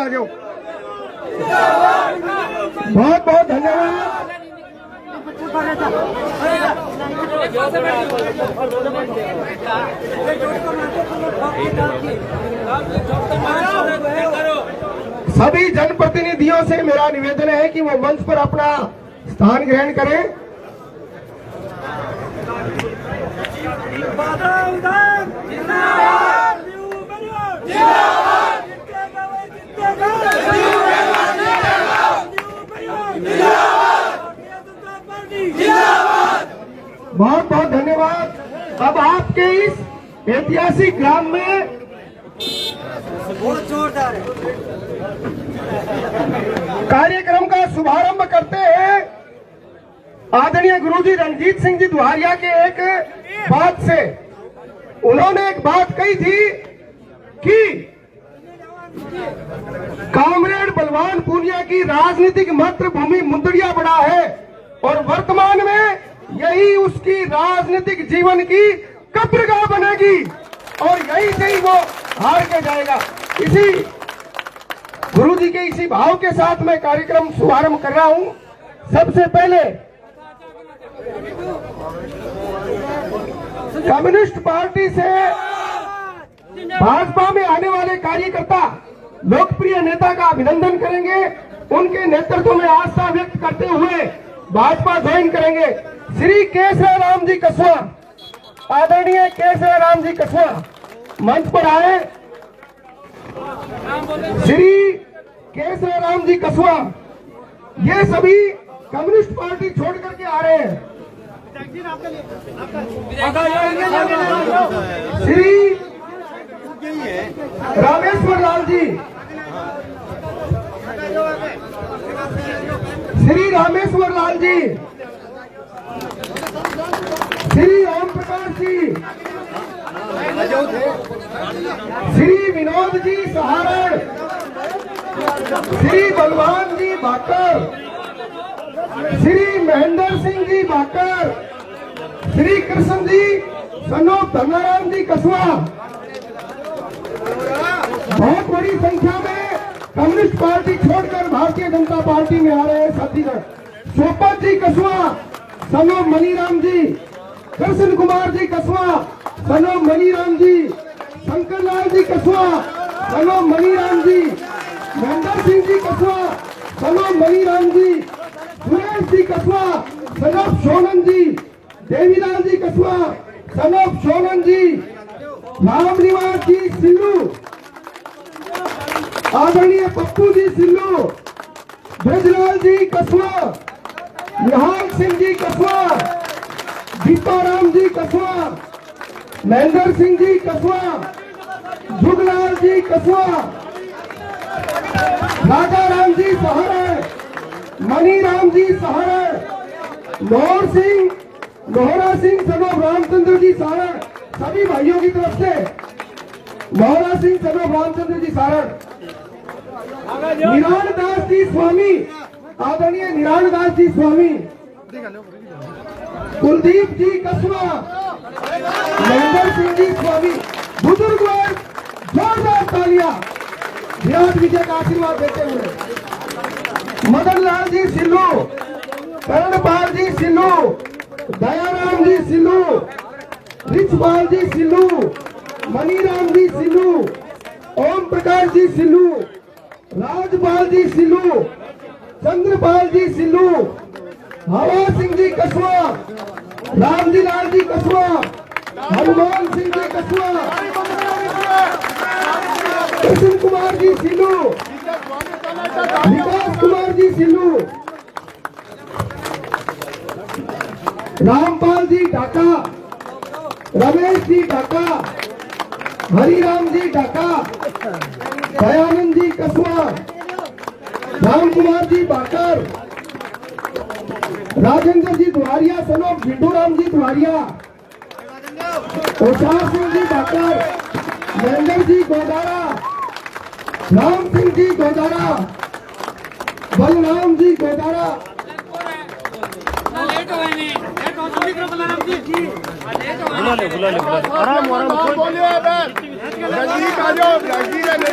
आ जाओ। बहुत बहुत धन्यवाद। सभी जनप्रतिनिधियों से मेरा निवेदन है कि वो मंच पर अपना स्थान ग्रहण करें। बहुत बहुत धन्यवाद। अब आपके इस ऐतिहासिक ग्राम में कार्यक्रम का शुभारंभ करते हैं आदरणीय गुरुजी रणजीत सिंह जी दुहारिया के एक बात से। उन्होंने एक बात कही थी कि कामरेड बलवान पूनिया की राजनीतिक मातृभूमि मुंदड़िया बड़ा है और वर्तमान में यही उसकी राजनीतिक जीवन की कब्रगाह बनेगी और यही से ही वो हार के जाएगा। इसी गुरुजी के इसी भाव के साथ मैं कार्यक्रम शुभारंभ कर रहा हूं। सबसे पहले कम्युनिस्ट पार्टी से भाजपा में आने वाले कार्यकर्ता लोकप्रिय नेता का अभिनंदन करेंगे। उनके नेतृत्व में आस्था व्यक्त करते हुए भाजपा ज्वाइन करेंगे। श्री केसरा राम जी कसवा, आदरणीय केसरा राम जी कसवा मंच पर आए। श्री केसरा राम जी कसवा, ये सभी कम्युनिस्ट पार्टी छोड़ करके आ रहे हैं। श्री रामेश्वर लाल जी, श्री रामेश्वर लाल जी, श्री ओम प्रकाश जी, श्री विनोद जी सहारण, श्री बलवान जी भाकर, श्री महेंद्र सिंह जी भाकर, श्री कृष्ण जी सनोप धनाराम जी कसवा। बहुत बड़ी संख्या में कम्युनिस्ट पार्टी छोड़कर भारतीय जनता पार्टी में आ रहे हैं साथीगण। सोपत जी कसवा, सनोप मनीराम जी, कृष्ण कुमार जी कसवा, सनोप मनीराम जी, शंकर लाल जी कसवा, सनोप मनीराम जी, महेंद्र सिंह जी कसवा, सनोप मनीराम जी, सुरेश जी कसवा, सनोप सोनन जी, देवीलाल जी कसवा, सनोप सोनन जी, राम निवास जी सिल्लू, आदरणीय पप्पू जी सिल्लू, ब्रजलाल जी कसवा, निहाल सिंह जी कसवा, दीपाराम जी कसवा, महेंद्र सिंह जी कसवा, जुगलाल जी कसवा, राजाराम जी सहारण, मनीराम जी सहारण, लोहरा सिंह सनोप रामचंद्र जी सहारण। सभी भाइयों की तरफ से लोहरा सिंह सनोप रामचंद्र जी सहारण। निराल दास जी स्वामी, आदरणीय निराल दास जी स्वामी, कुलदीप जी कसवा, महेंद्र सिंह जी स्वामी। बुजुर्ग वर्ग जोरदार तालियां विराट विजय का आशीर्वाद देते हुए। मदन लाल जी सिल्लू, करणपाल जी सिल्लू, दयाराम जी सिल्लू, रिचपाल जी सिल्लू, मनीराम जी सिल्लू, ओम प्रकाश जी सिल्लू, राजपाल जी सिल्लू, चंद्रपाल जी सिल्लू, हवा सिंह जी कसवा, रामजी लाल जी कसवा, हनुमान सिंह जी कसवा, कृष्ण कुमार जी सिल्लू, विकास कुमार जी सिल्लू, रामपाल जी ढाका, रमेश जी ढाका, हरिराम जी ढाका, दयानंद जी कसवा, राम कुमार जी बाकर, राजेंद्र जी दुहारिया सनोप भिंडूराम जी दुहारिया, ओशार सिंह जी बाकर, महेंद्र जी गोदारा, राम सिंह जी गोदारा, बलराम जी गोदारा।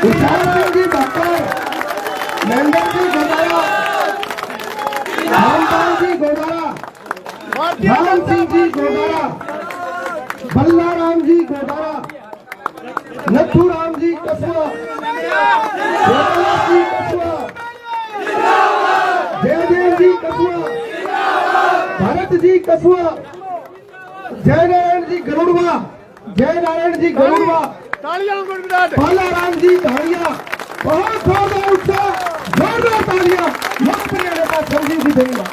उशार सिंह जी बाकर, महेंद्र जी गोदारा, रामपाल जी गोदारा, राम सिंह जी गोदारा, बल्ला राम जी गोदारा, नथू राम जी कस्बा, जी कस्बा, जयदेव जी कस्बा, भरत जी कस्बा, जय नारायण जी गरुड़वा, जय नारायण जी गरुड़वा, पाला राम जी धाड़िया, बहुत जोरदार उत्साह, जोरदार तालियां, लोकप्रिय नेता संजीव जी धन्यवाद।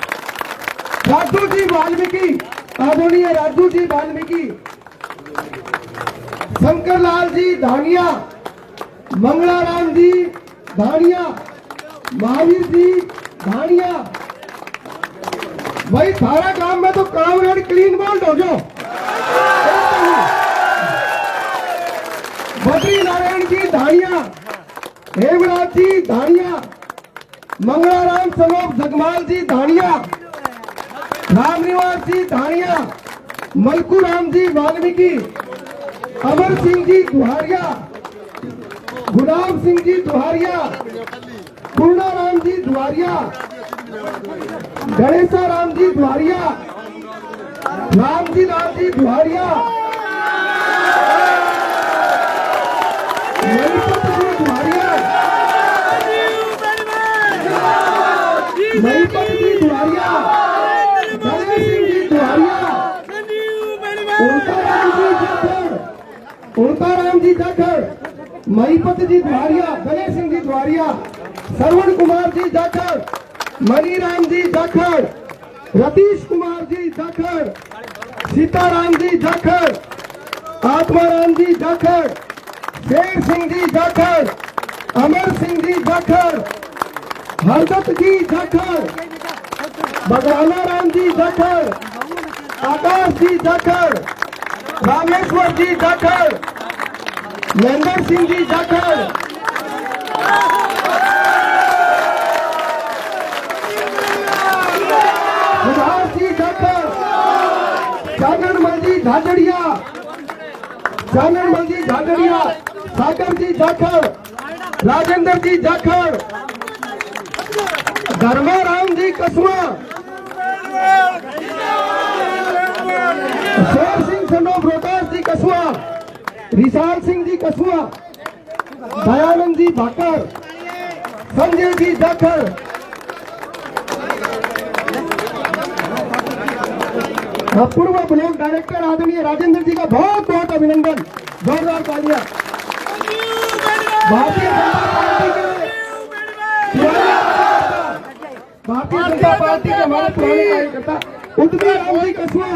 राजू जी वाल्मीकि, आदरणीय राजू जी वाल्मीकि, शंकर लाल जी धानिया, मंगलाराम जी धानिया, महावीर जी धानिया। भाई सारा काम में तो कामरेड क्लीन बोल्ड हो जाओ। बद्री नारायण जी धानिया, हेमराज जी धानिया, मंगलाराम सनोप जगमाल जी धानिया, रामनिवास जी धानिया, मलकू राम जी वाल्मीकि, अमर सिंह जी दुहारिया, गुलाम सिंह जी दुहारिया, पूर्णा राम जी दुहारिया, गणेशा राम जी दुहारिया, राम जी दुहारिया, मणिपत जी दुहारिया, मणिपत जी दुहारिया, गणेश सिंह जी दुहारिया, उड़ताराम जी जाखड़, महीपत जी दुहारिया, गणेश सिंह जी दुहारिया, श्रवण कुमार जी जाखड़, मणिराम जी जाखड़, रतीश कुमार जी जाखड़, सीताराम जी जाखड़, आत्माराम जी जाखड़, शेर सिंह जी जाखड़, अमर सिंह जी जाखड़, हरदत्त जी जाखड़, भगवाना राम जी जाखड़, आकाश जी जाखड़, रामेश्वर जी जाखड़, महेंद्र सिंह जी जाखड़, सुभाष जी जाखड़, चाननमल जी झाझड़िया, चाननमल जी झाझड़िया, सागर जी जाखड़, राजेंद्र जी जाखड़, धर्माराम जी कस्बा, शेर सिंह सनोप रोहतास जी कस्बा, विशाल सिंह जी कस्बा, दयानंद जी भाकर, संजय जी जाखड़, पूर्व ब्लॉक डायरेक्टर आदरणीय राजेंद्र जी का बहुत बहुत अभिनंदन, जोरदार तालियां। भारतीय जनता पार्टी के हमारे पुराने कार्यकर्ता उद्यमी राम जी कस्बा,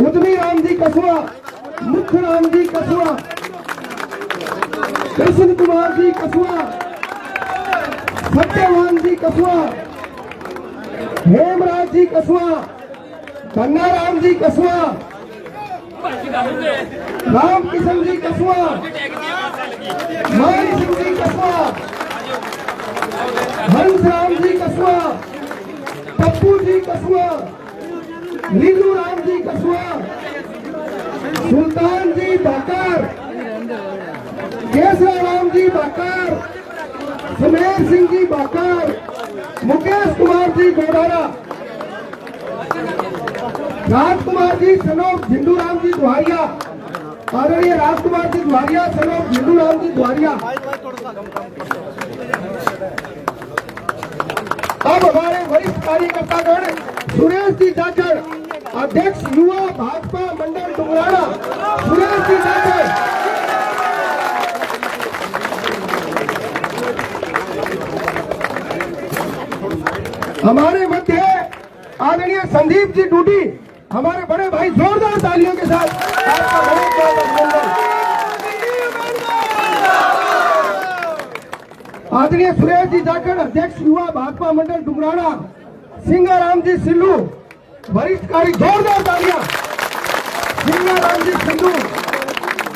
उद्यमी राम जी कस्बा, मुख्य राम जी कस्बा, कृष्ण कुमार जी कस्बा, सत्यवान जी कस्बा, हेमराज जी कस्बा, कन्ना राम जी कस्बा, राम किशन जी कस्बा, मान सिंह जी कस्बा, हंस राम जी कस्बा, पप्पू जी कस्बा, लीलू राम जी कस्बा, सुल्तान जी बाकर, केसरा राम जी बाकर, सुमेर सिंह जी बाकर, मुकेश कुमार जी गोदारा, राजकुमार जी सनोप झिंडू राम जी दुहारिया, आदरणीय राजकुमार जी दुहारिया, सनोप झिंडू राम जी दुहारिया। अब हमारे वरिष्ठ कार्यकर्तागण सुरेश जी जाखड़, अध्यक्ष युवा भाजपा मंडल डुमराना, सुरेश जी जाखड़, हमारे मध्य आदरणीय संदीप जी डूडी, हमारे बड़े भाई, जोरदार तालियों के साथ आपका बहुत बहुत अभिनंदन। आदरणीय सुरेश जी जाखड़, अध्यक्ष युवा भाजपा मंडल डुमराना, सिंगाराम जी सिल्लू, वरिष्ठ कार्य, जोरदार तालियां। सिंगाराम जी सिल्लू,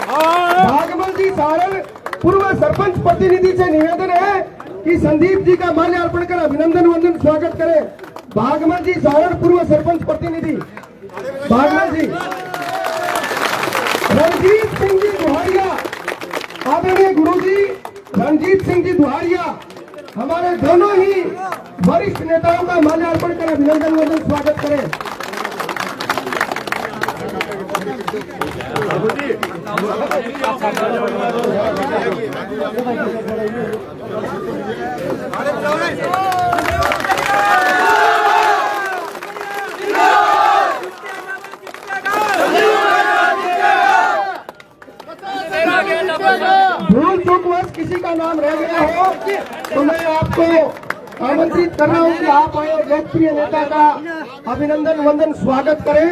भागमल जी सारण, पूर्व सरपंच प्रतिनिधि से निवेदन है कि संदीप जी का माल्यार्पण कर अभिनंदन वंदन स्वागत करें। भागमल जी सारण, पूर्व सरपंच प्रतिनिधि भागमल जी। रणजीत सिंह जी दुहारिया, आदरणीय गुरु जी रणजीत सिंह जी दुहारिया, हमारे दोनों ही वरिष्ठ नेताओं का माल्यार्पण कर अभिनंदन वंदन स्वागत करें। भूल चूकवश किसी का नाम रह गया हो तो मैं आपको आमंत्रित कर रहा हूं कि आप आए लोकप्रिय नेता का अभिनंदन वंदन स्वागत करें।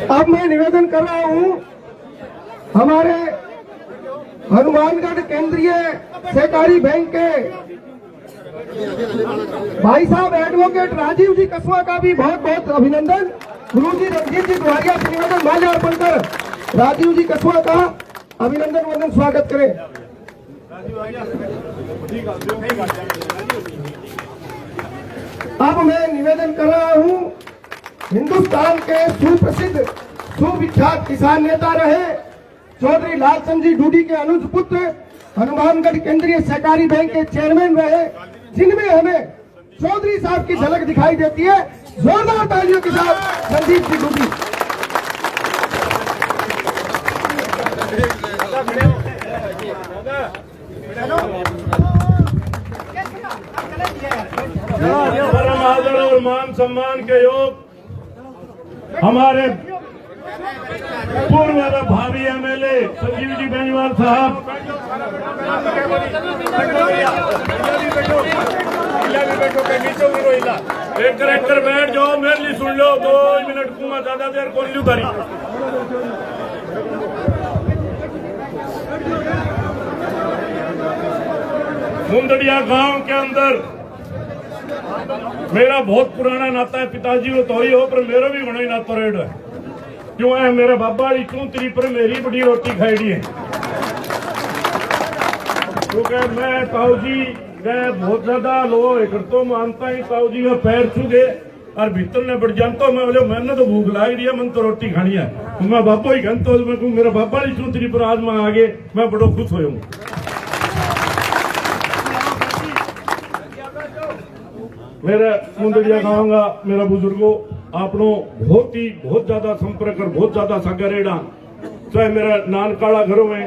अब मैं निवेदन कर रहा हूं हमारे हनुमानगढ़ केंद्रीय सहकारी बैंक के भाई साहब एडवोकेट राजीव जी कस्वा का भी बहुत बहुत अभिनंदन। गुरुजी रंजीत जी गुहारिया से निवेदन माल्यार्पण कर राजीव जी कस्वा का अभिनंदन वंदन स्वागत करें। अब मैं निवेदन कर रहा हूं हिंदुस्तान के सुप्रसिद्ध सुविख्यात किसान नेता रहे चौधरी लालचंद जी डूडी के अनुज पुत्र, हनुमानगढ़ केंद्रीय सहकारी बैंक के चेयरमैन रहे, जिनमें हमें चौधरी साहब की झलक दिखाई देती है। जोरदार तालियों के साथ संदीप जी डूडी। परम आदर और मान सम्मान के योग हमारे पूर्व भावी एमएलए संजीव जी बेनीवाल साहब, एक बैठ जाओ, मेरे लिए सुन लो, 2 मिनट को मैं ज्यादा देर को नहीं उतारी। मुंदड़िया गांव के अंदर मेरा बहुत पुराना नाता है, पिताजी को तो ही हो पर मेरा भी बड़ा ही नाता रेड है। क्यों है मेरे बाबा जी चूंतरी पर मेरी बड़ी रोटी खाई है, क्योंकि मैं ताऊ जी गए बहुत ज्यादा लो तो मानता ही ताऊ जी में पैर छू गए और भीतर ने बढ़ जानता मैं बोले मैंने तो भूख लाग रही है, मन तो रोटी खानी है। मैं बाबा ही घन तो मैं मेरा बाबा जी चूंतरी पर आज मैं आगे मैं बड़ो खुश हो हूँ। मेरा मुंदड़िया गाँव का मेरा बुजुर्गो आपनो बहुत ज्यादा संपर्क और बहुत ज्यादा सगरेड़ा, चाहे मेरा नानकाड़ा घर हुए,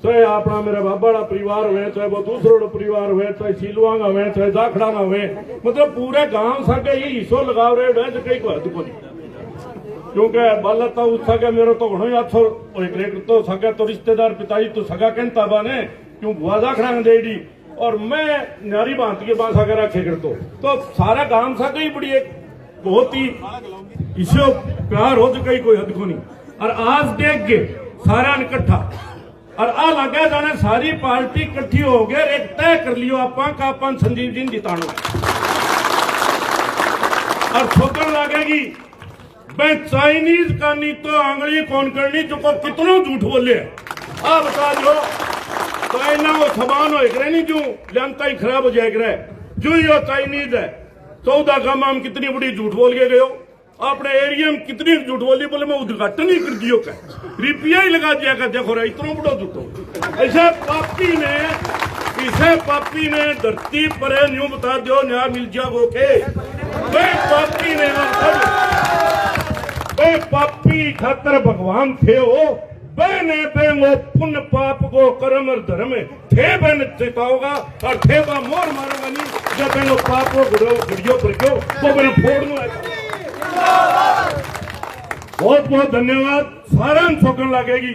चाहे अपना मेरा बाबाड़ा परिवार हुए, चाहे वो दूसरों परिवार हुए, चाहे सीलवांगा हुए, चाहे जाखड़ा हुए, मतलब पूरे गांव सके ही हिस्सों लगाव रहे है कई को हद को नहीं। क्योंकि बाला तो उस सके मेरे तो घणो अच्छो तो सके तो रिश्तेदार पिताजी तो सगा कहता बाने क्यों बुआ जाखड़ा देडी और मैं नारी बांध के बांस अगर रखे कर तो सारा गांव सके ही बड़ी एक बहुत ही इसो प्यार हो चुका ही कोई हद को नहीं। और आज देख के सारा इकट्ठा और आ लगे जाने सारी पार्टी इकट्ठी हो गए, एक तय कर लियो आपा का अपन संजीव जी जितानो और ठोकर लगेगी भाई चाइनीज का नहीं तो आंगली कौन करनी जो को कितनों झूठ बोले आ बता जो चाइना वो समान हो नहीं जो जनता ही खराब हो जाएगा जो ये चाइनीज है 14 का हम कितनी बड़ी झूठ बोल के गयो अपने एरिया में कितनी झूठ बोली बोले मैं उद्घाटन ही कर दियो का रिपिया ही लगा दिया का देखो रहा इतना बड़ा झूठो ऐसे पापी ने धरती पर न्यू बता दो न्याय मिल जाओ के पापी ने पापी खातर भगवान थे हो बहने वो पुण्य पाप को कर्म और धर्म थे बहन चिताओगा और थे बा मोर मारोगा नहीं जब बहन पाप को घड़ियों पर क्यों तो मैंने फोड़ना है। बहुत बहुत धन्यवाद। सारा ठोकर लगेगी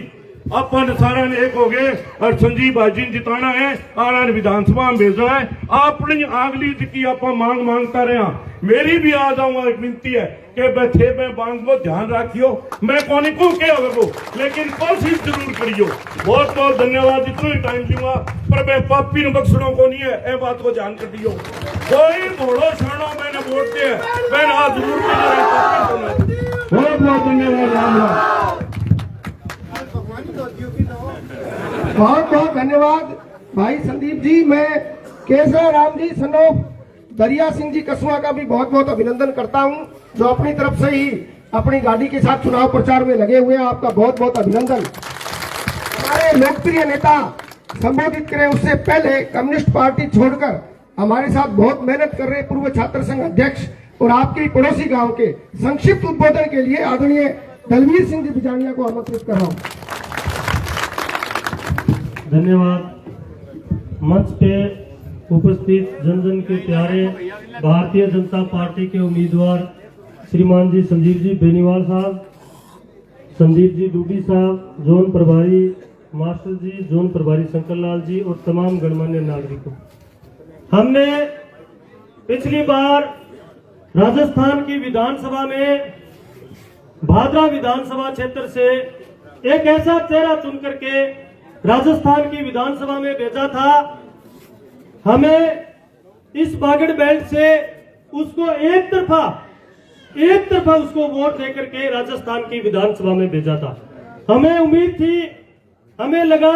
अपन सारा एक हो गए और संजीव भाजी जिताना है आना विधानसभा में भेजा है अपनी आगली की आप मांग मांगता रहे। मेरी भी आ जाऊंगा एक विनती है कि बैठे में मांग को ध्यान रखियो मैं कौन को क्या वो लेकिन कोशिश जरूर करियो। बहुत बहुत धन्यवाद। इतना ही टाइम दूंगा पर मैं पापी ने बख्शणों को नहीं है ये बात को ध्यान कर दियो। कोई घोड़ो छाणो मैंने वोट दिया मैंने आज जरूर बहुत बहुत धन्यवाद। राम राम। बहुत बहुत धन्यवाद भाई संदीप जी। मैं केशव राम जी सनोफ दरिया सिंह जी कस्वा का भी बहुत बहुत अभिनंदन करता हूं। जो अपनी तरफ से ही अपनी गाड़ी के साथ चुनाव प्रचार में लगे हुए हैं, आपका बहुत बहुत अभिनंदन। हमारे लोकप्रिय नेता संबोधित करें उससे पहले कम्युनिस्ट पार्टी छोड़कर हमारे साथ बहुत मेहनत कर रहे पूर्व छात्र संघ अध्यक्ष और आपके पड़ोसी गांव के संक्षिप्त उद्बोधन के लिए आदरणीय दलवीर सिंह जी बिजानिया को आमंत्रित कर रहा हूं। धन्यवाद। मंच पे उपस्थित जन जन के प्यारे भारतीय जनता पार्टी के उम्मीदवार श्रीमान जी संजीव जी बेनीवाल साहब, संदीप जी डूडी साहब, जोन प्रभारी मास्टर जी, जोन प्रभारी शंकर लाल जी और तमाम गणमान्य नागरिकों, हमने पिछली बार राजस्थान की विधानसभा में भादरा विधानसभा क्षेत्र से एक ऐसा चेहरा चुन करके राजस्थान की विधानसभा में भेजा था। हमें इस बागड़ बेल्ट से उसको एक तरफा उसको वोट देकर के राजस्थान की विधानसभा में भेजा था। हमें उम्मीद थी, हमें लगा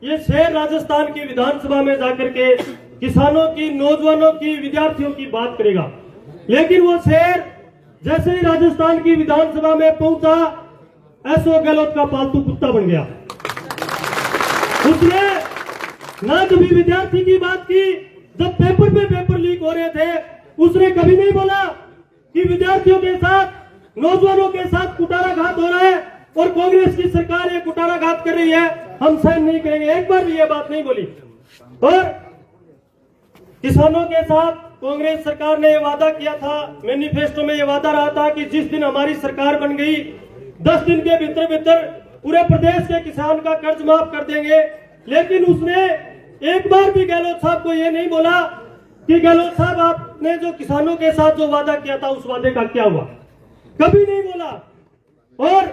ये शेर राजस्थान की विधानसभा में जाकर के किसानों की, नौजवानों की, विद्यार्थियों की बात करेगा, लेकिन वो शेर जैसे ही राजस्थान की विधानसभा में पहुंचा, एसओ गहलोत का पालतू कुत्ता बन गया। उसने ना कभी विद्यार्थी की बात की, जब पेपर पे पेपर लीक हो रहे थे उसने कभी नहीं बोला कि विद्यार्थियों के साथ, नौजवानों के साथ कुटाराघात हो रहा है और कांग्रेस की सरकार ये कुटाराघात कर रही है, हम सहन नहीं करेंगे। एक बार भी ये बात नहीं बोली। और किसानों के साथ कांग्रेस सरकार ने ये वादा किया था, मैनिफेस्टो में ये वादा रहा था कि जिस दिन हमारी सरकार बन गई 10 दिन के भीतर पूरे प्रदेश के किसान का कर्ज माफ कर देंगे। लेकिन उसने एक बार भी गहलोत साहब को ये नहीं बोला कि गहलोत साहब आपने जो किसानों के साथ जो वादा किया था उस वादे का क्या हुआ, कभी नहीं बोला। और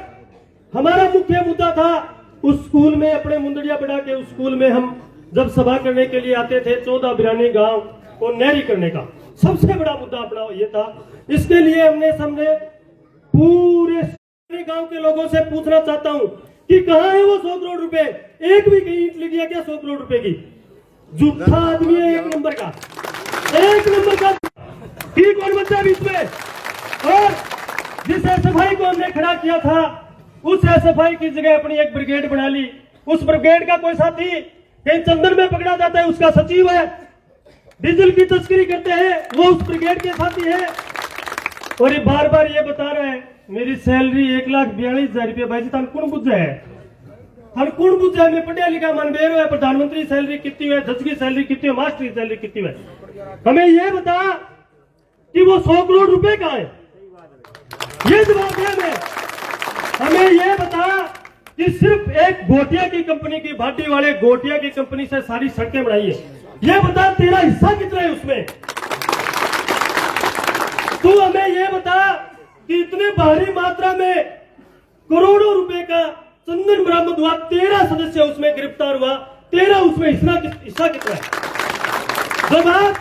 हमारा मुख्य मुद्दा था उस स्कूल में, अपने मुंदड़िया बड़ा के उस स्कूल में हम जब सभा करने के लिए आते थे 14 बिरानी गांव को नहरी करने का सबसे बड़ा मुद्दा अपना ये था। इसके लिए हमने पूरे गांव के लोगों से पूछना चाहता हूं कि कहां है वो 100 करोड़ रुपए, एक भी कहीं ईंट लगी है क्या 100 करोड़ रुपए की? झूठा आदमी है, एक नंबर का ठीक कौन बनता है बीच में? और जिस एसएफआई को हमने खड़ा किया था उस एसएफआई की जगह अपनी एक ब्रिगेड बना ली। उस ब्रिगेड का कोई साथी कहीं चंदन में पकड़ा जाता है, उसका सचिव है, डीजल की तस्करी करते हैं, वो उस ब्रिगेड के साथी है। और ये बार बार ये बता रहे हैं मेरी सैलरी 1,42,000 रुपये। भाई जी तन कौन बुझा है, मैं पढ़िया लिखा मन बेरो है, प्रधानमंत्री सैलरी कितनी है, जज की सैलरी कितनी है, मास्टर की सैलरी कितनी है? हमें ये बता कि वो 100 करोड़ रुपए कहां है, ये जवाब है। हमें ये बता कि सिर्फ एक गोटिया की कंपनी की, भाटी वाले गोटिया की कंपनी से सारी सड़कें बनाई है, ये बता तेरा हिस्सा कितना है उसमें? तू हमें ये बता कि इतने भारी मात्रा में करोड़ों रुपए का चंदन बरामद हुआ, 13 सदस्य उसमें गिरफ्तार हुआ, 13 उसमें हिस्सा कितना है? जब बात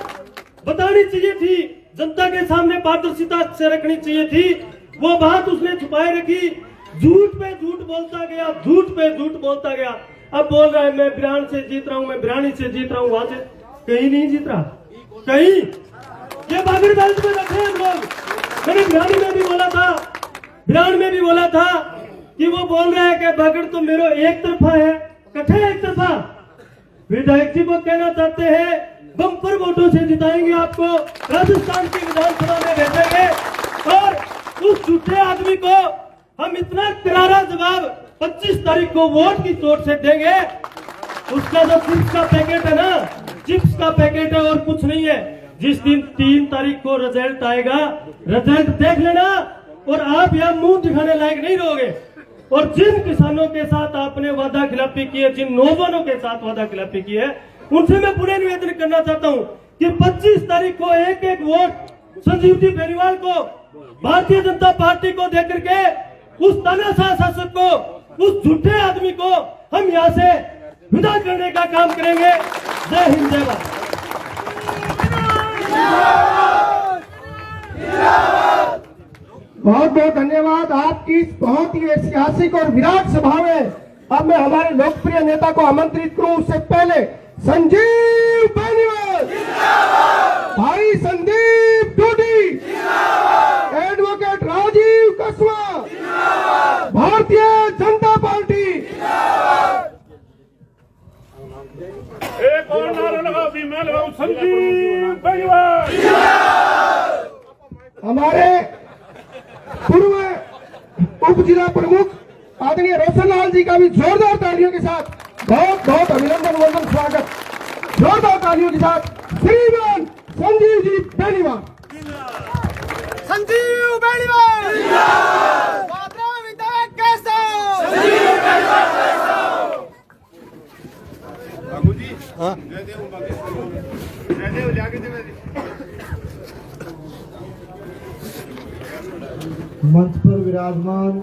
बतानी चाहिए थी, जनता के सामने पारदर्शिता से रखनी चाहिए थी, वो बात उसने छुपाए रखी। झूठ पे झूठ बोलता गया, झूठ पे झूठ बोलता गया। अब बोल रहा है मैं बिरान से जीत रहा हूं, मैं बिरानी से जीत रहा हूं, वहां से कहीं नहीं जीत रहा, कहीं। ये बागड़ बेल्ट में रखे हैं लोग। मैंने बिरानी में भी बोला था, बिरान में भी बोला था कि वो बोल रहा है कि बागड़ तो मेरा एक तरफा है, कठे एक तरफा। विधायक जी को कहना चाहते हैं बम्पर वोटों से जिताएंगे आपको, राजस्थान की विधानसभा में भेजेंगे। और उस झूठे आदमी को हम इतना करारा जवाब 25 तारीख को वोट की चोट से देंगे। उसका जो चिप्स का पैकेट है ना, चिप्स का पैकेट है और कुछ नहीं है। जिस दिन 3 तारीख को रिजल्ट आएगा, रिजल्ट देख लेना और आप यहाँ मुंह दिखाने लायक नहीं रहोगे। और जिन किसानों के साथ आपने वादा खिलाफी की है, जिन नौजवानों के साथ वादा खिलाफी की है, उनसे मैं पुनः निवेदन करना चाहता हूँ कि 25 तारीख को एक एक वोट संजीव जी बेनीवाल को, भारतीय जनता पार्टी को देकर के उस तानाशाह शासक को, उस झूठे आदमी को हम यहाँ से विदा करने का काम करेंगे। जय हिंद, जय भारत। बहुत बहुत धन्यवाद आपकी इस बहुत ही ऐतिहासिक और विराट सभा में। अब मैं हमारे लोकप्रिय नेता को आमंत्रित करूं, उससे पहले संजीव बेनीवाल, भाई संदीप डूडी, एडवोकेट भारतीय जनता पार्टी। एक और नारा लगाओ भी, मैं लगाऊं संजीव बेनीवाल। हमारे पूर्व उप जिला प्रमुख आदरणीय रोशन लाल जी का भी जोरदार तालियों के साथ बहुत बहुत अभिनंदन वंदन स्वागत। जोरदार तालियों के साथ श्रीमान संजीव जी बेनीवाल। संजीव बेनीवाल मातरा विधायक कैसा मंच पर विराजमान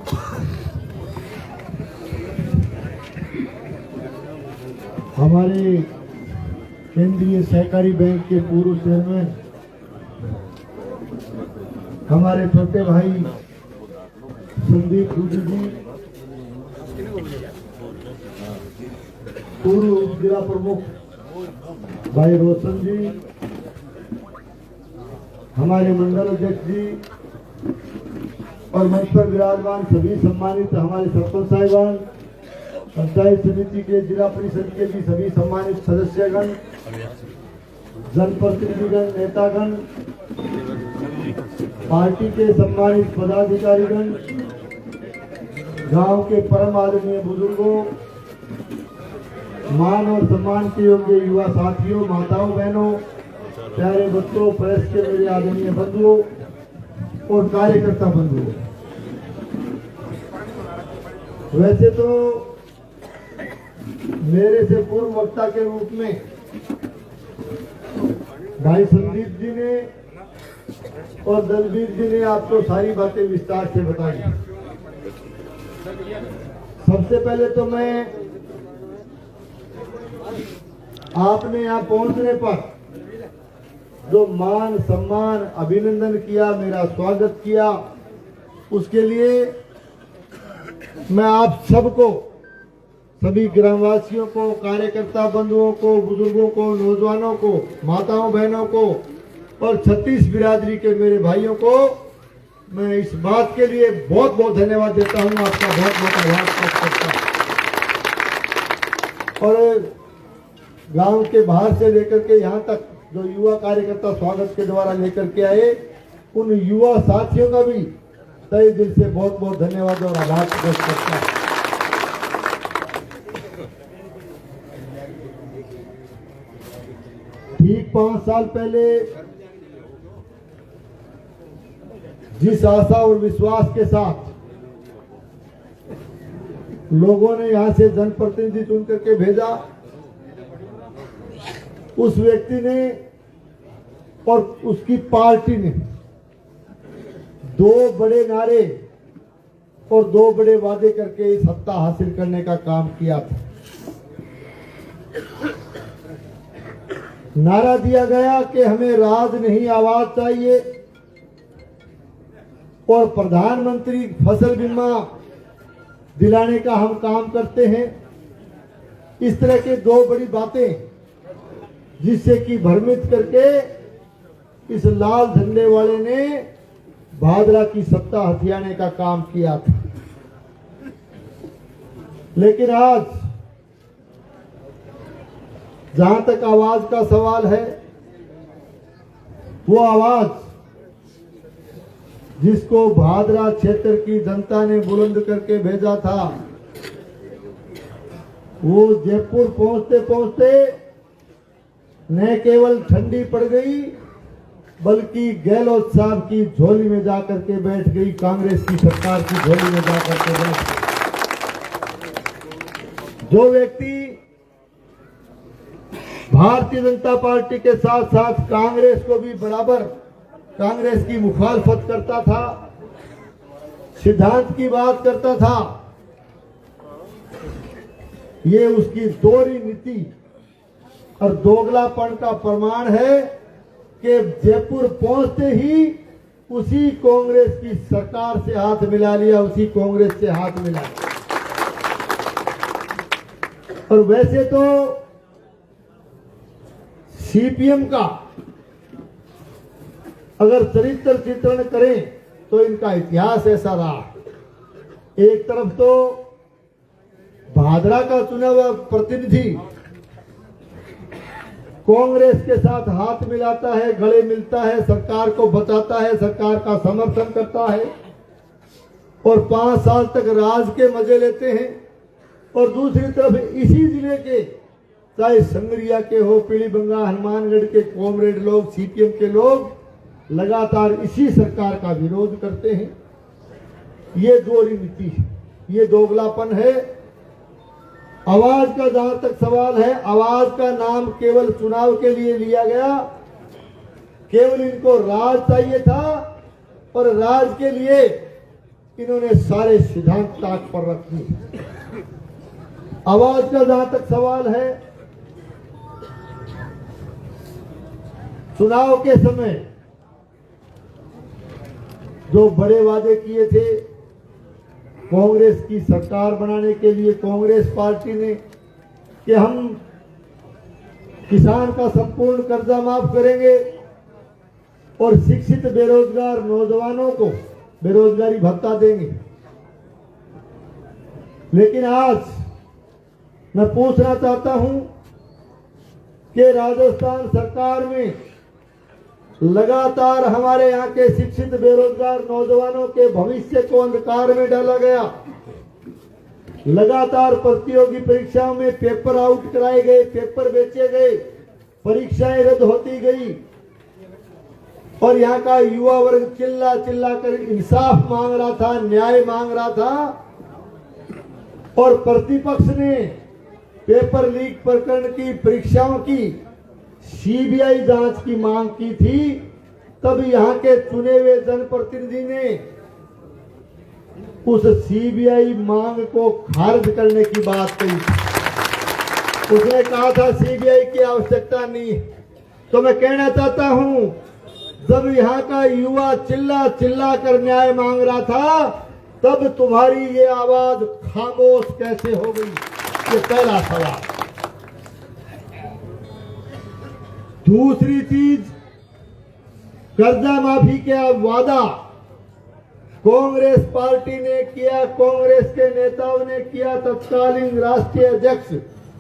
हमारे केंद्रीय सहकारी बैंक के पूर्व चेयरमैन, हमारे छोटे भाई संदीप गुजर जी, पूर्व उप जिला प्रमुख भाई रोशन जी, हमारे मंडल अध्यक्ष जी और मंच पर विराजमान सभी सम्मानित हमारे सरपंच साहिबान, पंचायत समिति के जिला परिषद के भी सभी सम्मानित सदस्यगण, जनप्रतिनिधिगण, नेतागण, पार्टी के सम्मानित पदाधिकारीगण, गांव के परम आदरणीय बुजुर्गों, मान और सम्मान के योग्य युवा साथियों, माताओं बहनों, प्यारे बच्चों, प्रेस के मेरे आदरणीय बंधुओं और कार्यकर्ता बंधुओं। वैसे तो मेरे से पूर्व वक्ता के रूप में भाई संदीप जी ने और दलबीर जी ने आपको सारी बातें विस्तार से बताई। सबसे पहले तो मैं आपने यहाँ पहुंचने पर जो मान सम्मान अभिनंदन किया, मेरा स्वागत किया, उसके लिए मैं आप सबको, सभी ग्रामवासियों को, कार्यकर्ता बंधुओं को, बुजुर्गों को, नौजवानों को, माताओं बहनों को और 36 बिरादरी के मेरे भाइयों को मैं इस बात के लिए बहुत बहुत धन्यवाद देता हूं, आपका बहुत बहुत आभार व्यक्त करता हूं। और गांव के बाहर से लेकर के यहाँ तक जो युवा कार्यकर्ता स्वागत के द्वारा लेकर के आए, उन युवा साथियों का भी तहे दिल से बहुत बहुत धन्यवाद और आभार व्यक्त करता हूं। ठीक 5 साल पहले जिस आशा और विश्वास के साथ लोगों ने यहां से जनप्रतिनिधि चुन करके भेजा, उस व्यक्ति ने और उसकी पार्टी ने 2 बड़े नारे और 2 बड़े वादे करके इस सत्ता हासिल करने का काम किया था। नारा दिया गया कि हमें राज नहीं आवाज चाहिए और प्रधानमंत्री फसल बीमा दिलाने का हम काम करते हैं। इस तरह के 2 बड़ी बातें जिससे कि भ्रमित करके इस लाल झंडे वाले ने भादरा की सत्ता हथियाने का काम किया था। लेकिन आज जहां तक आवाज का सवाल है, वो आवाज जिसको भादरा क्षेत्र की जनता ने बुलंद करके भेजा था, वो जयपुर पहुंचते पहुंचते न केवल ठंडी पड़ गई, बल्कि गहलोत साहब की झोली में जाकर के बैठ गई, कांग्रेस की सरकार की झोली में जाकर के बैठ गई। जो व्यक्ति भारतीय जनता पार्टी के साथ साथ कांग्रेस को भी बराबर कांग्रेस की मुखालफत करता था, सिद्धांत की बात करता था, ये उसकी दोहरी नीति और दोगलापन का प्रमाण है कि जयपुर पहुंचते ही उसी कांग्रेस की सरकार से हाथ मिला लिया, उसी कांग्रेस से हाथ मिला। और वैसे तो सीपीएम का अगर चरित्र चित्रण करें तो इनका इतिहास ऐसा रहा एक तरफ तो भादरा का चुना हुआ प्रतिनिधि कांग्रेस के साथ हाथ मिलाता है, गले मिलता है, सरकार को बचाता है, सरकार का समर्थन करता है और 5 साल तक राज के मजे लेते हैं। और दूसरी तरफ इसी जिले के चाहे संगरिया के हो, पीलीबंगा, हनुमानगढ़ के कॉमरेड लोग, सीपीएम के लोग लगातार इसी सरकार का विरोध करते हैं। ये दोहरी नीति है, ये दोगलापन है। आवाज का जहां तक सवाल है, आवाज का नाम केवल चुनाव के लिए लिया गया, केवल इनको राज चाहिए था और राज के लिए इन्होंने सारे सिद्धांत ताक पर रख दिए। आवाज का जहां तक सवाल है, चुनाव के समय जो बड़े वादे किए थे कांग्रेस की सरकार बनाने के लिए कांग्रेस पार्टी ने कि हम किसान का संपूर्ण कर्जा माफ करेंगे और शिक्षित बेरोजगार नौजवानों को बेरोजगारी भत्ता देंगे। लेकिन आज मैं पूछना चाहता हूं कि राजस्थान सरकार में लगातार हमारे यहाँ के शिक्षित बेरोजगार नौजवानों के भविष्य को अंधकार में डाला गया। लगातार प्रतियोगी परीक्षाओं में पेपर आउट कराए गए, पेपर बेचे गए, परीक्षाएं रद्द होती गई और यहाँ का युवा वर्ग चिल्ला चिल्ला कर इंसाफ मांग रहा था, न्याय मांग रहा था। और प्रतिपक्ष ने पेपर लीक प्रकरण की, परीक्षाओं की सीबीआई जांच की मांग की थी। तब यहाँ के चुने हुए जनप्रतिनिधि ने उस सीबीआई मांग को खारिज करने की बात कही। उसने कहा था सीबीआई की आवश्यकता नहीं। तो मैं कहना चाहता हूं, जब यहाँ का युवा चिल्ला चिल्ला कर न्याय मांग रहा था, तब तुम्हारी ये आवाज खामोश कैसे हो गई? ये पहला सवाल। दूसरी चीज, कर्जा माफी का वादा कांग्रेस पार्टी ने किया, कांग्रेस के नेताओं ने किया, तत्कालीन राष्ट्रीय अध्यक्ष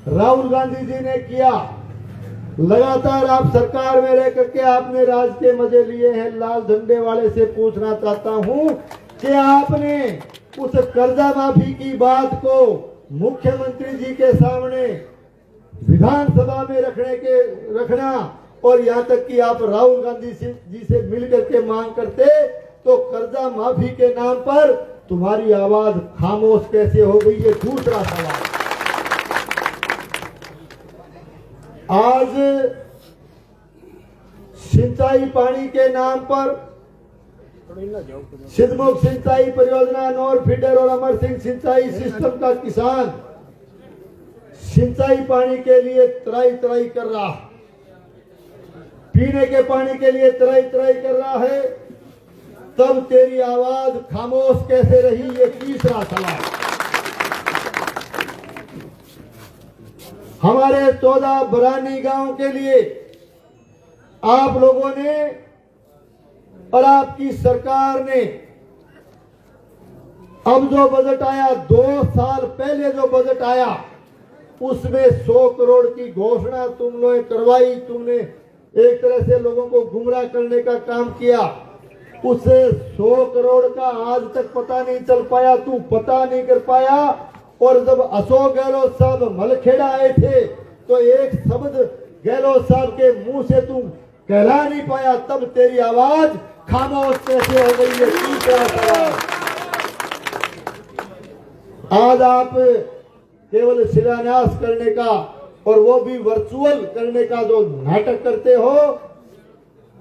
राहुल गांधी जी ने किया। लगातार आप सरकार में रह करके आपने राज के मजे लिए हैं। लाल झंडे वाले से पूछना चाहता हूं कि आपने उस कर्जा माफी की बात को मुख्यमंत्री जी के सामने विधानसभा में रखना और यहाँ तक कि आप राहुल गांधी जी से मिलकर के मांग करते, तो कर्जा माफी के नाम पर तुम्हारी आवाज खामोश कैसे हो गई? ये दूसरा सवाल। आज सिंचाई पानी के नाम पर सिद्धमुख सिंचाई परियोजना, नॉर फीडर और अमर सिंह सिंचाई सिस्टम का किसान सिंचाई पानी के लिए त्राई त्राई कर रहा है, पीने के पानी के लिए त्राई त्राई कर रहा है, तब तेरी आवाज खामोश कैसे रही? ये तीसरा सवाल। हमारे 14 बरानी गांव के लिए आप लोगों ने और आपकी सरकार ने अब जो बजट आया, 2 साल पहले जो बजट आया, उसमें 100 करोड़ की घोषणा तुम लोगों ने करवाई। तुमने एक तरह से लोगों को गुमराह करने का काम किया। उस 100 करोड़ का आज तक पता नहीं चल पाया, तू पता नहीं कर पाया। और जब अशोक गहलोत साहब मलखेड़ा आए थे, तो एक शब्द गहलोत साहब के मुंह से तू कहला नहीं पाया, तब तेरी आवाज खामोश कैसे हो गई? है तीसरा सवाल। आज आप केवल शिलान्यास करने का और वो भी वर्चुअल करने का जो नाटक करते हो,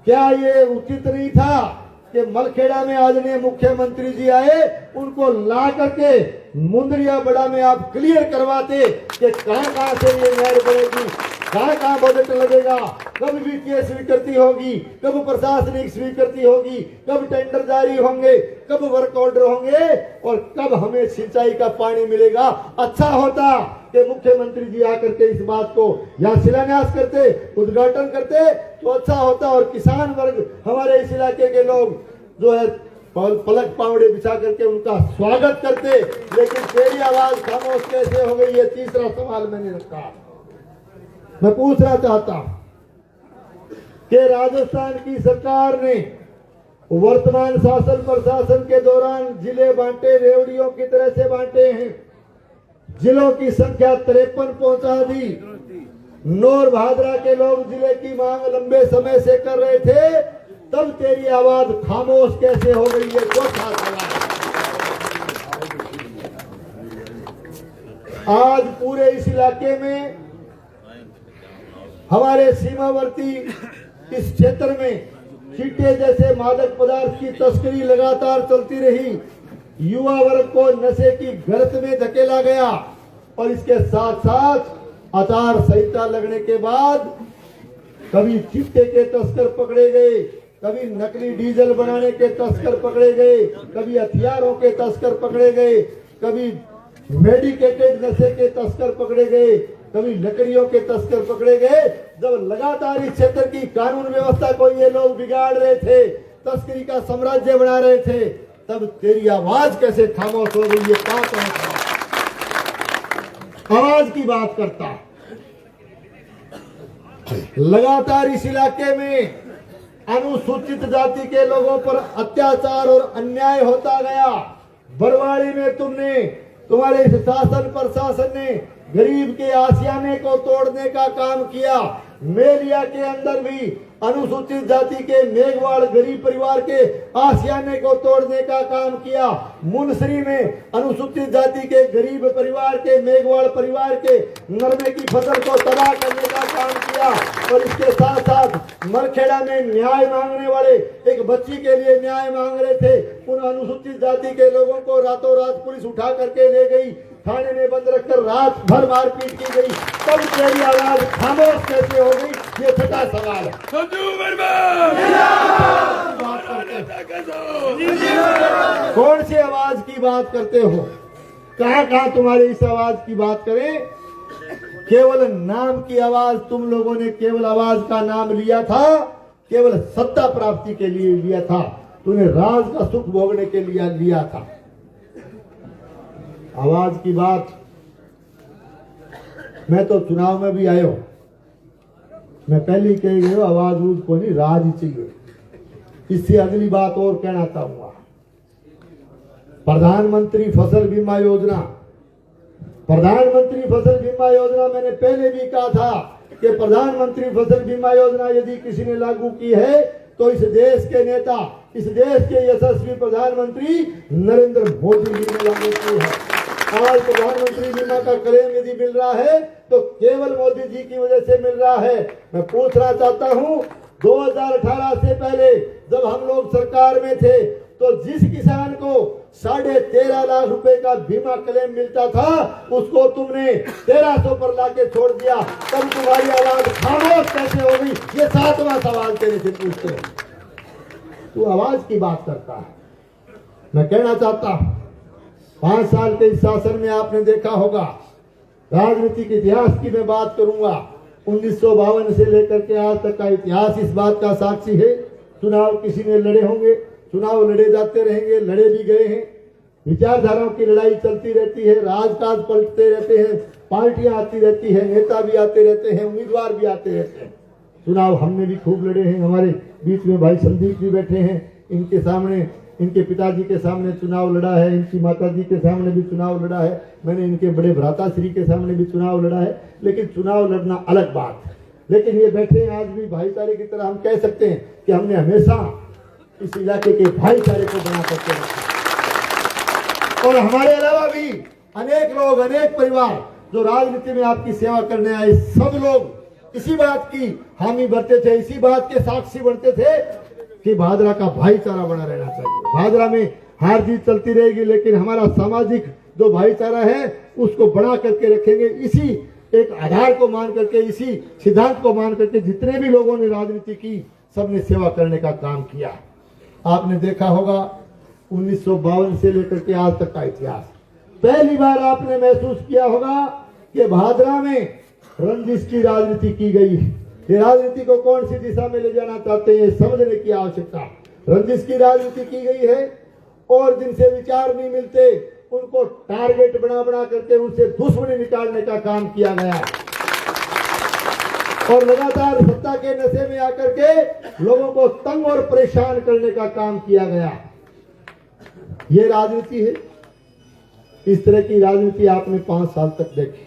क्या ये उचित नहीं था कि मलखेड़ा में आदरणीय मुख्यमंत्री जी आए, उनको ला करके मुंदरिया बड़ा में आप क्लियर करवाते कि कहां से ये नहर बनेगी, कहां बजट लगेगा, कब वित्तीय स्वीकृति होगी, कब प्रशासनिक स्वीकृति होगी, कब टेंडर जारी होंगे, कब वर्क ऑर्डर होंगे और कब हमें सिंचाई का पानी मिलेगा। अच्छा होता कि मुख्यमंत्री जी आकर के इस बात को यहाँ शिलान्यास करते, उद्घाटन करते, तो अच्छा होता और किसान वर्ग, हमारे इस इलाके के लोग जो है पलक पावड़े बिछा करके उनका स्वागत करते, लेकिन तेरी आवाज खामोश कैसे हो गई, ये तीसरा सवाल मैंने रखा। मैं पूछना चाहता हूं कि राजस्थान की सरकार ने वर्तमान शासन प्रशासन के दौरान जिले बांटे, रेवड़ियों की तरह से बांटे हैं, जिलों की संख्या 53 पहुंचा दी। नौर भादरा के लोग जिले की मांग लंबे समय से कर रहे थे, तब तेरी आवाज खामोश कैसे हो गई, ये चौथा सवाल। आज पूरे इस इलाके में, हमारे सीमावर्ती इस क्षेत्र में चीटे जैसे मादक पदार्थ की तस्करी लगातार चलती रही, युवा वर्ग को नशे की गर्त में धकेला गया और इसके साथ साथ आचार संहिता लगने के बाद कभी चिट्टे के तस्कर पकड़े गए, कभी नकली डीजल बनाने के तस्कर पकड़े गए, कभी हथियारों के तस्कर पकड़े गए, कभी मेडिकेटेड नशे के तस्कर पकड़े गए, कभी लकड़ियों के तस्कर पकड़े गए। जब लगातार इस क्षेत्र की कानून व्यवस्था को ये लोग बिगाड़ रहे थे, तस्करी का साम्राज्य बना रहे थे, तब तेरी आवाज कैसे खामोश हो गई, ये कौन आवाज की बात करता। लगातार इस इलाके में अनुसूचित जाति के लोगों पर अत्याचार और अन्याय होता गया। बरवाड़ी में तुम्हारे इस शासन प्रशासन ने गरीब के आशियाने को तोड़ने का काम किया। मेलिया के अंदर भी अनुसूचित जाति के मेघवाड़ गरीब परिवार के आशियाने को तोड़ने का काम किया। मुनसरी में अनुसूचित जाति के गरीब परिवार के मेघवाड़ परिवार के नरमे की फसल को तबाह करने का काम किया। और इसके साथ साथ मरखेड़ा में न्याय मांगने वाले एक बच्ची के लिए न्याय मांग रहे थे, उन अनुसूचित जाति के लोगों को रातों रात पुलिस उठा करके ले गई, थाने में बंद रखकर रात भर मारपीट की गई। तब तेरी आवाज खामोश कैसे हो गई, ये छठा सवाल है। कौन सी आवाज की बात करते हो, कहां तुम्हारी इस आवाज की बात करें। केवल नाम की आवाज, तुम लोगों ने केवल आवाज का नाम लिया था, केवल सत्ता प्राप्ति के लिए लिया था, तूने राज का सुख भोगने के लिए लिया था। आवाज की बात, मैं तो चुनाव में भी आयो, मैं पहले कह गई आवाज रूज को नहीं, राज ही चाहिए। इससे अगली बात और कहना चाहूंगा, प्रधानमंत्री फसल बीमा योजना, प्रधानमंत्री फसल बीमा योजना मैंने पहले भी कहा था कि प्रधानमंत्री फसल बीमा योजना यदि किसी ने लागू की है तो इस देश के नेता, इस देश के यशस्वी प्रधानमंत्री नरेंद्र मोदी जी ने लागू की है। आज प्रधानमंत्री बीमा का क्लेम यदि मिल रहा है तो केवल मोदी जी की वजह से मिल रहा है। मैं पूछना चाहता हूं, 2018 से पहले जब हम लोग सरकार में थे तो जिस किसान को 13.5 लाख रुपए का बीमा क्लेम मिलता था, उसको तुमने 1300 पर लाके छोड़ दिया। तब तुम्हारी आवाज खामोश कैसे हो गई, ये 7वां सवाल तेरे से पूछते हो। तू आवाज की बात करता है। मैं कहना चाहता हूं, 5 साल के इस शासन में आपने देखा होगा, राजनीतिक इतिहास की मैं बात करूंगा, 1952 से लेकर के आज तक का इतिहास इस बात का साक्षी है। चुनाव किसी ने लड़े होंगे, चुनाव लड़े जाते रहेंगे, लड़े भी गए हैं, विचारधाराओं की लड़ाई चलती रहती है, राजकाज पलटते रहते हैं, पार्टियां आती रहती है, नेता भी आते रहते हैं, उम्मीदवार भी आते रहते हैं। चुनाव हमने भी खूब लड़े हैं, हमारे बीच में भाई संदीप जी बैठे हैं, इनके सामने, इनके पिताजी के सामने चुनाव लड़ा है, इनकी माताजी के सामने भी चुनाव लड़ा है, मैंने इनके बड़े भ्राता श्री के सामने भी चुनाव लड़ा है। लेकिन चुनाव लड़ना अलग बात है। लेकिन ये बैठे हैं आज भी भाईचारे की तरह, हम कह सकते हैं कि हमने हमेशा इस इलाके के भाईचारे को बना करके रखा। और हमारे अलावा भी अनेक लोग, अनेक परिवार जो राजनीति में आपकी सेवा करने आए, सब लोग इसी बात की हामी भरते थे, इसी बात के साक्षी बनते थे कि भादरा का भाईचारा बना रहना चाहिए। भादरा में हार जीत चलती रहेगी, लेकिन हमारा सामाजिक जो भाईचारा है उसको बना करके रखेंगे। इसी एक आधार को मान करके, इसी सिद्धांत को मान करके जितने भी लोगों ने राजनीति की, सबने सेवा करने का काम किया। आपने देखा होगा 1952 से लेकर के आज तक का इतिहास, पहली बार आपने महसूस किया होगा कि भादरा में रंजिश की राजनीति की गई। ये राजनीति को कौन सी दिशा में ले जाना चाहते हैं, समझने की आवश्यकता। रंजिश की राजनीति की गई है, और जिनसे विचार नहीं मिलते उनको टारगेट बना बना करके उनसे दुश्मनी निकालने का काम किया गया और लगातार सत्ता के नशे में आकर के लोगों को तंग और परेशान करने का काम किया गया। ये राजनीति है। इस तरह की राजनीति आपने 5 साल तक देखी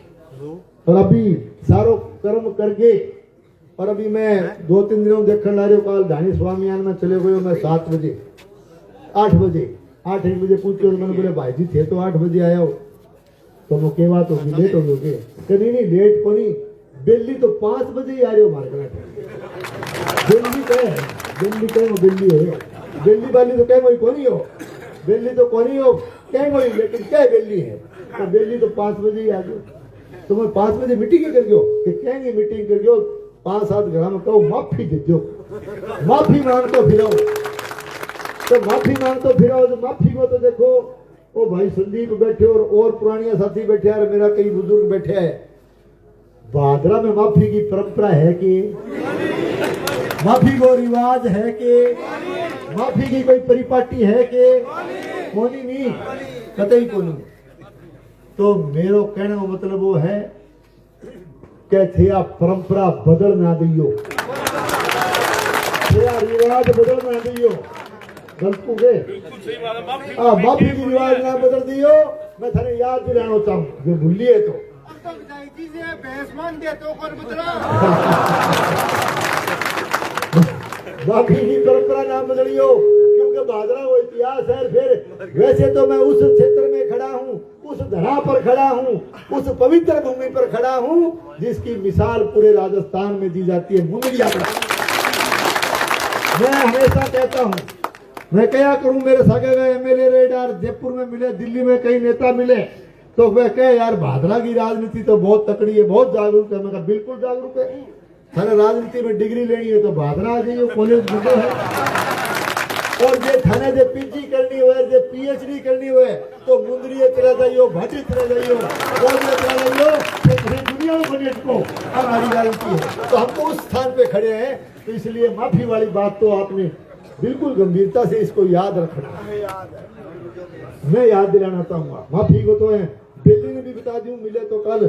और अभी सारो कर्म करके और अभी मैं 2-3 दिनों देखने ला रही हूँ। कल धानी स्वामियान में चले गए मैं 7 बजे 8 बजे 8-1 बजे पूछते और मैंने बोले भाई जी थे तो 8 बजे आया हो तो वो के बात होगी लेट हो गए नहीं नहीं लेट को नहीं दिल्ली तो 5 बजे ही आ रहे हो मार्केट दिल्ली कहे वो दिल्ली है दिल्ली वाली तो कहे वही कोनी हो दिल्ली तो कोनी हो कहे वही लेकिन क्या दिल्ली है तो दिल्ली तो 5 बजे ही आ गए तो मैं 5 बजे मीटिंग कर गयो कि कहेंगे मीटिंग कर गयो 5-7 घड़ा में कहो माफी दे दो माफी मांगतो फिरो तो माफी मांगतो फिरो तो माफी को तो देखो वो भाई संदीप बैठे और पुरानिया साथी बैठे और मेरा कई बुजुर्ग बैठे हैं। भादरा में माफी की परंपरा है कि माफी को रिवाज है कि माफी की कोई परिपाटी है कि कोनी नहीं कतई कोनी। तो मेरो कहने का मतलब वो है कि थे आप परंपरा बदल ना दियो थे रिवाज बदल ना दियो गलतू के माफी की रिवाज ना बदल दियो। मैं थाने याद दिलाना चाहूँ जो भूली है तो माफी की परंपरा ना बदलियो क्योंकि भादरा वो इतिहास है। फिर वैसे तो मैं उस क्षेत्र में खड़ा हूँ उस धरा पर खड़ा हूँ उस पवित्र भूमि पर खड़ा हूँ जिसकी मिसाल पूरे राजस्थान में दी जाती है मुंदरिया पर। मैं हमेशा कहता हूँ मैं क्या करूं मेरे सगे गए एमएलए रेडार जयपुर में मिले दिल्ली में कई नेता मिले तो मैं कहे यार भादरा की राजनीति तो बहुत तकड़ी है बहुत जागरूक है। मैं कहा बिल्कुल जागरूक है थाने राजनीति में डिग्री लेनी है तो भादरा आ जाइए कॉलेज मुद्दे है और जे थाने जे पीजी करनी हो जे पीएचडी करनी हो तो मुंदरिये चला जाइयो भाटी चला जाइयो कॉलेज चला जाइयो दुनिया में बने को हमारी राजनीति है। तो हम तो उस स्थान पे खड़े हैं तो इसलिए माफी वाली बात तो आपने बिल्कुल गंभीरता से इसको याद रखना मैं याद दिलाना चाहूंगा। माफी को तो है दिल्ली ने भी बता दूं मिले तो कल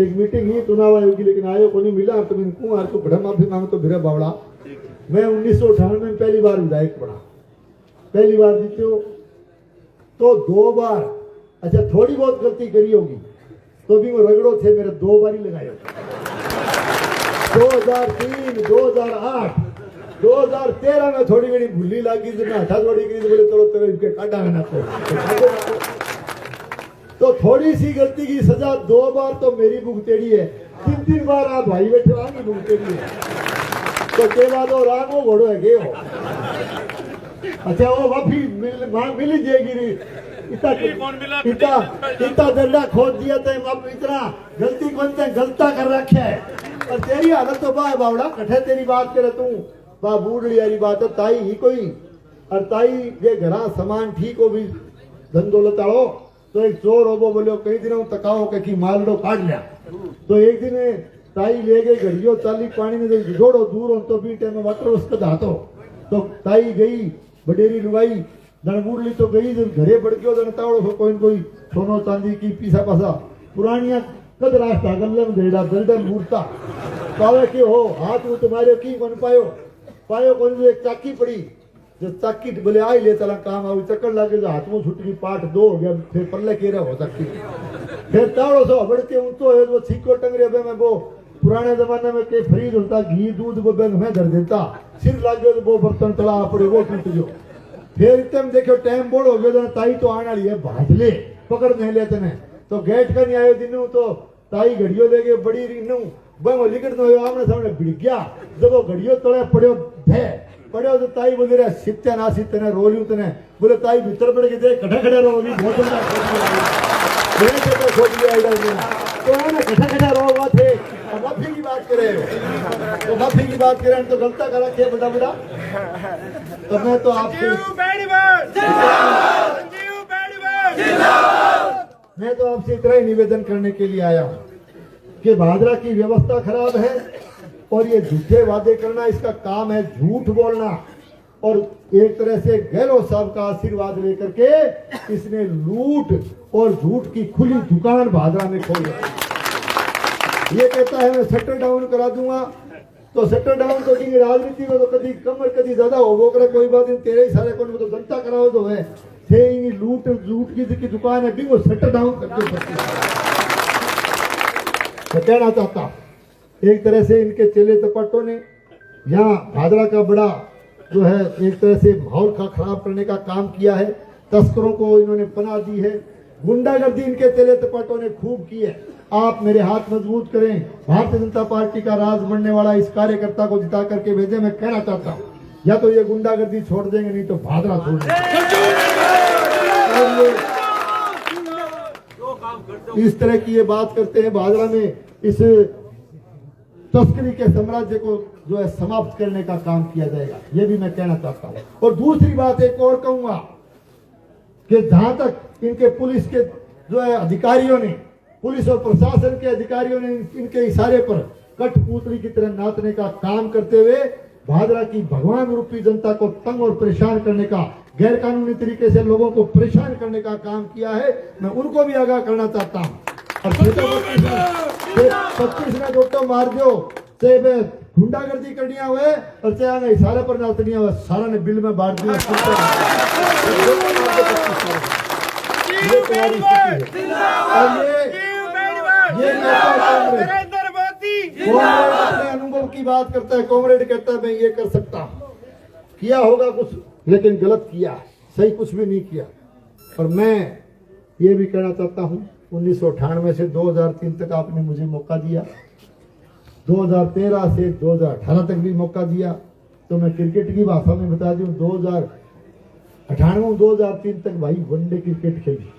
एक मीटिंग ही चुनाव आयोग की लेकिन आयोग को नहीं मिला तो इनको को बड़ा माफी मांगो तो बिरा बावड़ा। मैं 1998 में पहली बार विधायक बना पहली बार जीते हो तो 2 बार अच्छा थोड़ी बहुत गलती करी होगी तो भी वो रगड़ो थे मेरे 2 बार ही लगाए 2003 2008 2013 में थोड़ी बड़ी भूली लगी तो मैं हटा थोड़ी करी तो बोले चलो तेरे इनके काटा है ना तो थोड़ी सी गलती की सजा 2 बार तो मेरी भुगतेड़ी है 3 बार आप भाई बैठे आगे भुगतेड़ी है तो के बाद वो राग वो घोड़ो है हो अच्छा वो माफी मिली जाएगी इतना दंडा खोद दिया तो इतना गलती कौन से गलता कर रखे है और तेरी हालत तो बा बावड़ा कठे तेरी बात करे तू बा बूढ़ी वाली बात है ताई ही कोई और ताई ये घरा सामान ठीक हो भी धंधो लताड़ो तो एक चोर हो बोलो कई दिनों तकाओ कि माल लो काट लिया तो एक दिन ताई ले गई घड़ियों चाली पानी में जोड़ो दूर हो तो भी टाइम वाटर उसका धातो तो ताई गई बडेरी लुगाई दणबूढ़ली तो गई घरे बढ़ गयो दणतावड़ो सो कोई सोनो चांदी की पीसा पासा पुरानिया कद रास्ता गल्ले में धेड़ा दलदल मूर्ता पावे के हो हाथ वो तुम्हारे की बन पायो कौन एक चाकी पड़ी जो चाकी बोले आई ले चला काम आओ चक्कर लागे जो हाथ में छुट गई पाठ 2 हो गया फिर पल्ले केरा हो सकती फिर तावड़ो सो बढ़ते ऊंचो है वो छीको टंगरे में वो पुराने जमाने में के फ्रीज होता घी दूध वो बैंक में धर देता सिर लागे तो वो बर्तन तला पड़े वो टूट गयो फिर इतने देखो टाइम बोल हो गया ताई तो आने वाली है भाज ले पकड़ नहीं लेते ने तो गेट का नहीं आयो दिनू तो ताई घड़ियों लेके बड़ी रिनू वो लिखट नो आमने सामने भिड़ गया जब वो घड़ियों तले पड़े तो ताई बोले रे सित्ते ना सित्ते ने रोलियो तने बोले ताई भीतर पड़ के देख खड़ा खड़ा रोली बहुत बड़ा खोद लिया तो उन्होंने खड़ा रो थे माफी की बात करे तो माफी की बात करें तो गलता करा के बड़ा तो मैं तो आपसे मैं तो आपसे इतना ही निवेदन करने के लिए आया हूँ कि भादरा की व्यवस्था खराब है और ये झूठे वादे करना इसका काम है झूठ बोलना और एक तरह से गहलोत साहब का आशीर्वाद लेकर के इसने लूट और झूठ की खुली दुकान भादरा में खोल रखी। ये कहता है मैं शटर डाउन करा दूंगा, तो शटर डाउन तो की राजनीति में तो कभी कम और कभी ज्यादा हो वो करे कोई बात नहीं, तेरे ही सारे कौन तो जनता कराओ तो है थे लूट लूट की दुकान है भी वो शटर डाउन करके सकती है। मैं कहना चाहता हूं एक तरह से इनके चेले चपाटों ने यहाँ भादरा का बड़ा जो है एक तरह से माहौल का खराब करने का काम किया है। तस्करों को इन्होंने पनाह दी है, गुंडागर्दी इनके चेले चपाटों ने खूब की है। आप मेरे हाथ मजबूत करें, भारतीय जनता पार्टी का राज बनने वाला इस कार्यकर्ता को जिता करके भेजे। मैं कहना चाहता हूँ या तो ये गुंडागर्दी छोड़ देंगे, नहीं तो भादरा छोड़ देंगे। इस तरह की ये बात करते हैं, भादरा में इस तस्करी के साम्राज्य को जो है समाप्त करने का काम किया जाएगा, ये भी मैं कहना चाहता हूँ। और दूसरी बात एक और कहूंगा कि जहां तक इनके पुलिस के जो है अधिकारियों ने, पुलिस और प्रशासन के अधिकारियों ने इनके इशारे पर कठपुतली की तरह नाचने का काम करते हुए भादरा की भगवान रूपी जनता को तंग और परेशान करने का, गैर कानूनी तरीके से लोगों को परेशान करने का काम किया है, मैं उनको भी आगाह करना चाहता हूँ। और 25 ने दोटो मार दो से गुंडागर्दी करनी हुए और चाहे इशारे पर नाचनी हुआ, सारा ने बिल में बांट दिया। ये अपने अनुभव की बात करता है, कॉमरेड कहता है मैं ये कर सकता हूँ, किया होगा कुछ लेकिन गलत किया, सही कुछ भी नहीं किया। और मैं ये भी कहना चाहता हूँ 1998 से 2003 तक आपने मुझे मौका दिया, 2013 से 2018 तक भी मौका दिया, तो मैं क्रिकेट की भाषा में बता दूं 2098-2003 तक भाई वनडे क्रिकेट खेली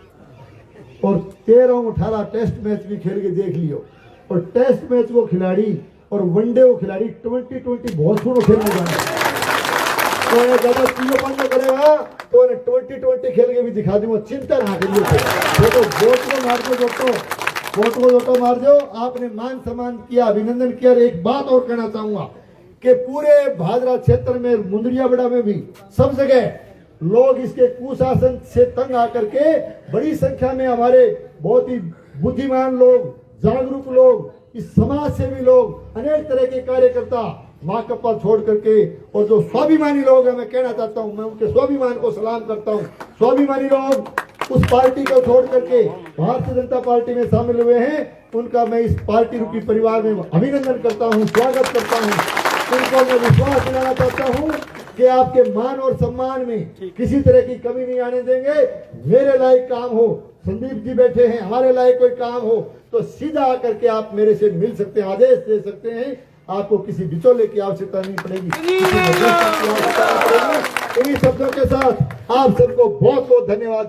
और 13-18 टेस्ट मैच भी खेल के देख लियो। और टेस्ट मैच वो खिलाड़ी और वनडे वो खिलाड़ी 2020 बहुत सुनो खेलने जाना, तो ज्यादा चीजों बंद करेगा तो 2020 खेल के भी दिखा दूंगा, चिंता ना करिए। देखो वोट को मार दो, वोट को मार दो। आपने मान सम्मान किया, अभिनंदन किया। एक बात और कहना चाहूंगा कि पूरे भादरा क्षेत्र में, मुंदरिया बड़ा में भी सब जगह लोग इसके कुशासन से तंग आकर के बड़ी संख्या में हमारे बहुत ही बुद्धिमान लोग, जागरूक लोग, इस समाज से भी लोग, अनेक तरह के कार्यकर्ता माकपा छोड़ करके और जो स्वाभिमानी लोग हैं, मैं कहना चाहता हूं, मैं उनके स्वाभिमान को सलाम करता हूं। स्वाभिमानी लोग उस पार्टी को छोड़ करके भारतीय जनता पार्टी में शामिल हुए हैं, उनका मैं इस पार्टी रूपी परिवार में अभिनंदन करता हूं, स्वागत करता हूं। उनको मैं विश्वास दिलाना चाहता हूं कि आपके मान और सम्मान में किसी तरह की कमी नहीं आने देंगे। मेरे लायक काम हो, संदीप जी बैठे हैं, हमारे लायक कोई काम हो तो सीधा आकर के आप मेरे से मिल सकते हैं, आदेश दे सकते हैं। आपको किसी बिचौले की आवश्यकता नहीं पड़ेगी, किसी मध्यस्थ की आवश्यकता नहीं पड़ेगी। इन्हीं शब्दों के साथ आप सबको बहुत बहुत धन्यवाद।